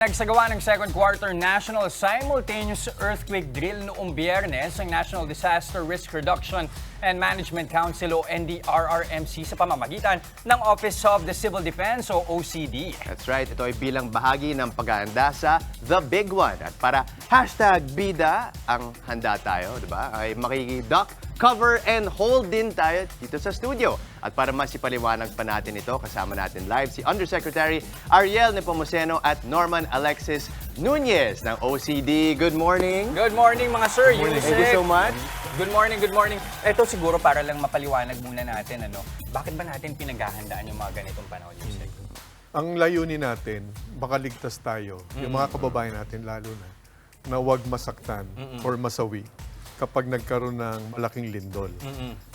Nagsagawa ng second quarter national simultaneous earthquake drill noong Biyernes ang National Disaster Risk Reduction and Management Council o NDRRMC sa pamamagitan ng Office of the Civil Defense o OCD. That's right. Ito ay bilang bahagi ng paghahanda sa The Big One. At para #bida ang handa tayo, di ba? Ay makikiduck, cover, and hold din tayo dito sa studio. At para mas ipaliwanag pa natin ito, kasama natin live si Undersecretary Ariel Nepomuceno at Norman Alexis Nunez ng OCD. Good morning. Good morning mga sir. Thank you so much. Good morning, good morning. Ito siguro para lang mapaliwanag muna natin, bakit ba natin pinaghahandaan yung mga ganitong panahon, Yusek? Ang layunin natin, makaligtas tayo, yung mga kababayan natin lalo na huwag masaktan or masawi kapag nagkaroon ng malaking lindol.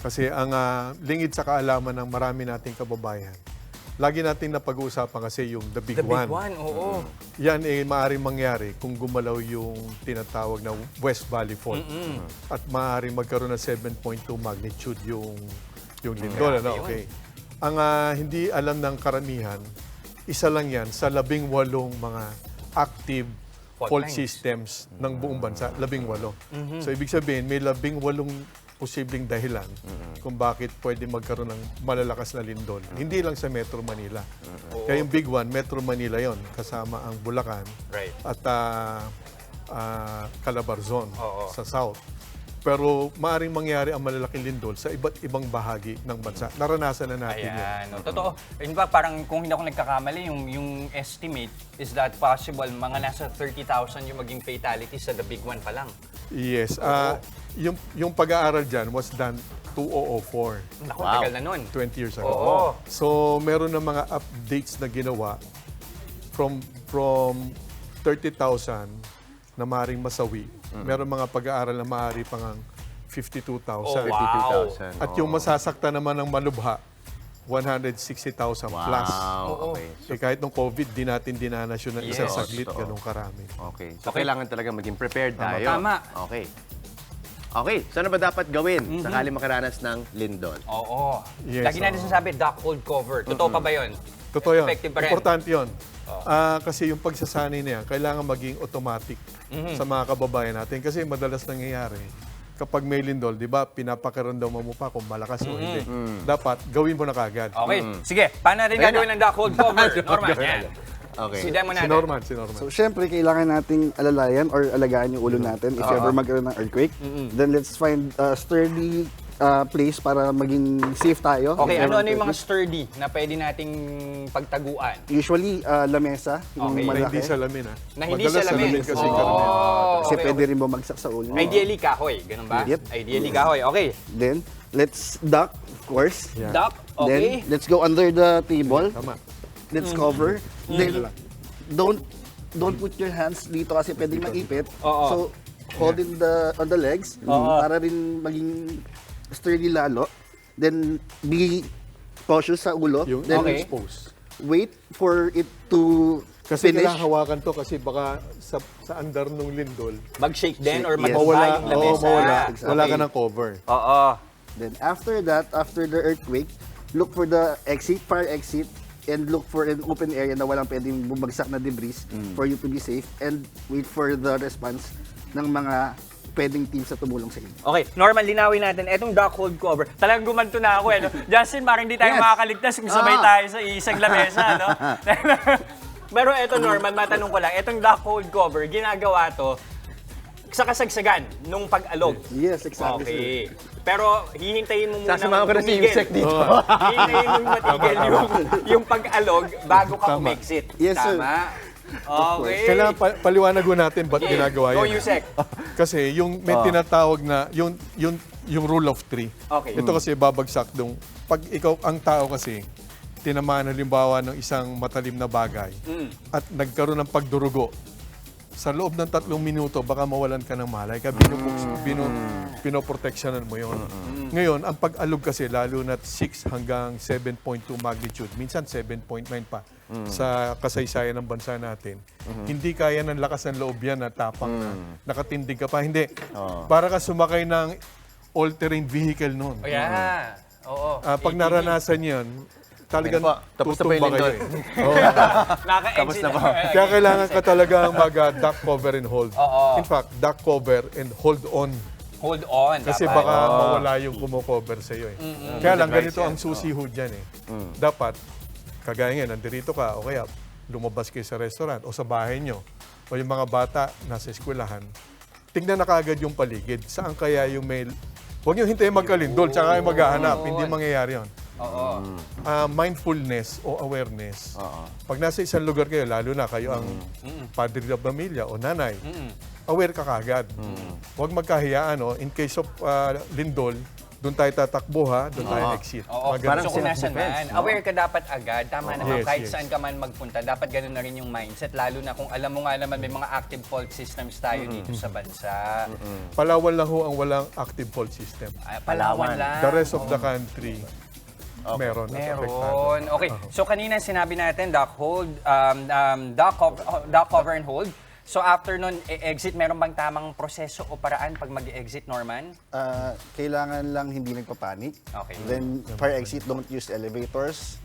Kasi ang lingid sa kaalaman ng marami nating kababayan, lagi nating napag-uusapan kasi yung The Big One. The Big One, oo. Yan maaaring mangyari kung gumalaw yung tinatawag na West Valley Fault. At maaaring magkaroon ng 7.2 magnitude yung lindol. Okay. Ang hindi alam ng karamihan, isa lang yan sa 18 mga active fault systems ng buong bansa, 18. So ibig sabihin, may 18 posibleng dahilan kung bakit pwede magkaroon ng malalakas na lindol. Hindi lang sa Metro Manila. Kaya yung Big One, Metro Manila yon, kasama ang Bulacan at Calabarzon sa South. Pero maaaring mangyari ang malalaking lindol sa iba't ibang bahagi ng bansa. Naranasan na natin yan. Totoo. In fact, parang kung hindi ako nagkakamali, yung estimate is that possible, mga nasa 30,000 yung maging fatalities sa The Big One pa lang. Yes. Yung pag-aaral dyan was done 2004. Naku, tagal na nun. 20 years ago. Oo. So, meron na mga updates na ginawa from 30,000 na maaaring masawi. Meron mga pag-aaral na maaari pang 52,000. Oh, wow. 52,000. At yung masasaktan naman ng malubha, 160,000 plus. Okay. Kahit nung COVID, di natin dinanas yun ng isang Yes. saglit, Totoo. ganun karami. Okay. So, kailangan talaga maging prepared tayo. Tama. Okay. Okay. So, ano ba dapat gawin sakali makaranas ng lindol? Oo. Yes, Lagi natin sinasabi, duck, hold, cover. Totoo pa ba yun? Totoo yun. Effective pa rin. Importante yun. Kasi yung pagsasanay na yan, kailangan maging automatic sa mga kababayan natin. Kasi madalas nangyayari, kapag may lindol, di ba, pinapakaramdaman mo pa kung malakas o hindi. Dapat, gawin mo na kagad. Okay. Sige, paano natin gagawin ng duck, hold, cover? Norman, yan. Okay. Si demo natin. Si Norman. So, syempre, kailangan nating alalayan or alagaan yung ulo natin if ever magkaroon ng earthquake. Then, let's find a sturdy place para maging safe tayo. Okay, If ever ano yung mga earthquake. sturdy na pwede nating pagtaguan? Usually, lamesa, yung Okay. Na malaki. hindi salamin, ha? Na hindi Madalas salamin. kasi Oo. karamihan. Kasi Okay, pwede rin bumagsak sa ulo. Ideally, kahoy. Ganun ba? Yep. Ideally, kahoy. Okay. Then, let's duck, of course. Yeah. Duck. Okay. Then, let's go under the table. Tama. Let's cover. Then, don't put your hands dito kasi pwedeng maipit. Oo. So, hold in on the legs para rin maging sturdy lalo. Then, be cautious sa ulo. Yung Then, Okay. expose. wait for it to Kasi finish. kailangan hawakan to kasi baka sa andar ng lindol, Mag-shake din or Yes. mag-mawala mawala, yung lamesa. mawala. Exactly. Wala ka ng cover. Oo. Then, after that, after the earthquake, look for the exit, fire exit, and look for an open area na walang pwedeng bumagsak na debris for you to be safe, and wait for the response ng mga pwedeng teams na tumulong sa inyo. Okay, Norman, linawin natin. Etong duck hold cover, talagang gumanto na ako eh. No? Justin, parang hindi tayo makakaligtas kung sabay tayo sa isang lamesa. No? Pero eto, Norman, matanong ko lang. Etong duck hold cover, ginagawa to sa kasagsagan nung pag-alog. Yes, exactly. Okay. Pero hihintayin mo muna Sasamahan ko na si tumigil. Yusek dito. Hihintayin mo matigil yung pag-alog bago ka Tama. umexit. Yes, sir. Tama. Okay. Kailangan paliwanag ko natin ba't ginagawa Go, yan. Yusek. Kasi yung may tinatawag na, yung rule of three. Okay. Ito kasi babagsak dong, pag ikaw, ang tao kasi, tinamaan halimbawa ng isang matalim na bagay at nagkaroon ng pagdurugo, sa loob ng 3 minuto, baka mawalan ka ng malay. Kaya pinoproteksyonan mo yun. Ngayon, ang pag-alog kasi, lalo na 6 hanggang 7.2 magnitude, minsan 7.9 pa, sa kasaysayan ng bansa natin, hindi kaya ng lakas ng loob yan na tapang na nakatindig ka pa. Hindi. Para ka sumakay ng all-terrain vehicle noon. Oh, yeah. Oo. Pag naranasan yan, talagang Ayun po, tapos na po yung tutumba kayo lindol. eh. Oo. Naka-exit Tapos na po. Kaya kailangan ka talaga mag-duck cover and hold. Oo. In fact, duck cover and hold on. Hold on. Kasi dapat. baka mawala yung kumocover sa iyo eh. Kaya lang ganito ang susi ho dyan eh. Dapat, kagaya nga, nandirito ka o kaya lumabas kayo sa restaurant o sa bahay nyo o yung mga bata nasa eskwelahan, tingnan na kaagad yung paligid. Saan kaya yung may... Huwag nyo hintayin magkalindol, tsaka kayo maghahanap. Hindi mangyayari yun. Oo. Mindfulness o awareness. Pag nasa isang lugar kayo, lalo na kayo ang padre ng pamilya o nanay, aware ka kaagad. Huwag magkahiyaan. In case of lindol, doon tayo tatakbo ha, doon tayo exit. Oo, Mga parang ganun. kung nasan man. Aware ka dapat agad. Tama naman, Yes, kahit yes. saan ka man magpunta, dapat ganun na rin yung mindset. Lalo na kung alam mo nga naman may mga active fault systems tayo dito sa bansa. Palawan lang ho ang walang active fault system. Palawan lang. The rest of the country, meron. at apektado. Meron. Okay. So kanina sinabi natin, duck cover and hold. So after nun, exit, meron bang tamang proseso o paraan pag mag-exit, Norman? Kailangan lang hindi nagpapanik. Okay. Then, fire exit, don't use elevators.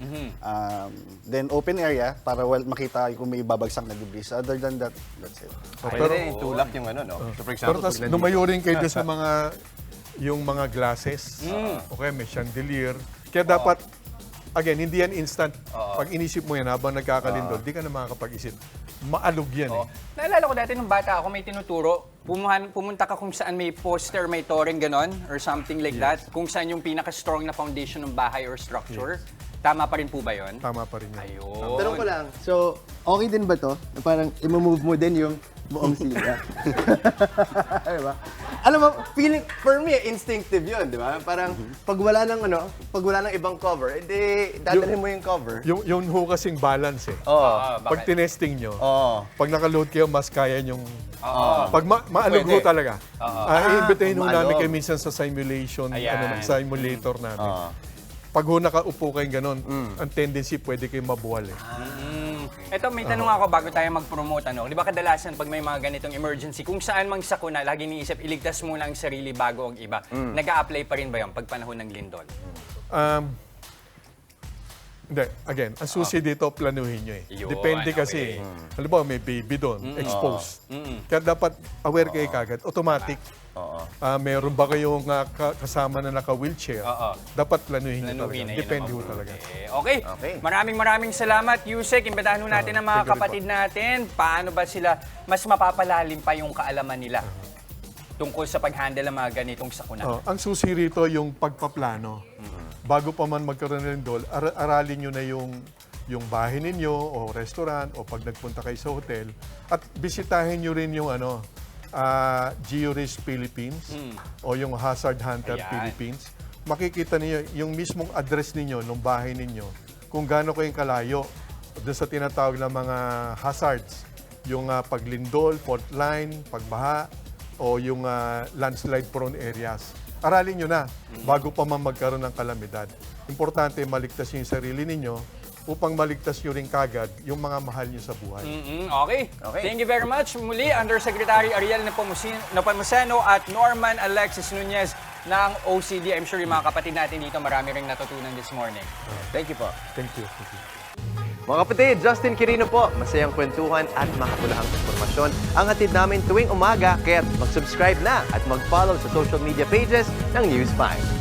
Then, open area para makita kung may babagsak na debris. Other than that, that's it. Pwede rin tulak yung ano, no? So for Pero example, tas pag lumayo rin kayo doon sa mga yung mga glasses. Okay, may chandelier. Kaya dapat, again, hindi yan instant. Pag inisip mo yan habang nagkakalindol, di ka na makakapag-isip. Maalog yan eh. Naalala ko dati nung bata ako, may tinuturo. Pumunta ka kung saan may poster, may touring ganon, or something like that. Kung saan yung pinaka-strong na foundation ng bahay or structure. Tama pa rin po ba yun? Tama pa rin yan. Ayun. Tanong ko lang, so okay din ba to? Na parang i-move mo din yung buong sila. diba? Alam mo, feeling, for me, instinctive yun, di ba? Parang, pag wala ng ibang cover, edi, dadalhin mo yung cover. Yung ho kasing balance eh. Oo. Pag tinesting nyo, Oo. pag nakaload kayo, mas kaya yung... Pag maalog ho Pwede. talaga. I-invitahin ho namin maalog. kayo minsan sa simulation, Ayan. simulator namin. Pag ho nakaupo kayong ganon, ang tendency pwede kayong mabuwal eh. Ito, may tanong ako bago tayo mag-promote. Di ba kadalasan pag may mga ganitong emergency, kung saan mang sakuna, lagi niisip, iligtas muna ang sarili bago ang iba. Nag-a-apply pa rin ba yun pag panahon ng lindol? Hindi, again, ang susi dito, planuhin nyo eh. Yun, Depende kasi, halimbawa may baby doon, exposed. Kaya dapat aware kayo kagad, automatic. Meron ba kayong kasama na naka-wheelchair? Dapat planuhin nyo talaga. Planuhin na yun Depende ang ho talaga. Okay. Maraming salamat, Yusek. Imbitahan natin ang mga thank you rin kapatid natin. Paano ba sila mas mapapalalim pa yung kaalaman nila tungkol sa pag-handle ng mga ganitong sakuna? Ang susi rito yung pagpaplano. Bago pa man magkaroon ng lindol, aralin nyo na yung bahay ninyo o restaurant o pag nagpunta kayo sa hotel at bisitahin nyo rin yung GeoRisk Philippines o yung Hazard Hunter Ayan. Philippines. Makikita niyo yung mismong address ninyo ng bahay ninyo kung gaano kayong kalayo doon sa tinatawag na mga hazards. Yung paglindol, fault line, pagbaha o yung landslide prone areas. Aralin nyo na bago pa man magkaroon ng kalamidad. Importante maligtas yung sarili ninyo upang maligtas nyo rin kagad yung mga mahal nyo sa buhay. Okay. Thank you very much. Muli, Undersecretary Ariel Nepomuceno at Norman Alexis Nunez ng OCD. I'm sure yung mga kapatid natin dito marami ring natutunan this morning. Thank you po. Thank you. Thank you. Mga kapatid, Justin Quirino po. Masayang kwentuhan at makapulahang informasyon ang hatid namin tuwing umaga. Kaya't mag-subscribe na at mag-follow sa social media pages ng News 5.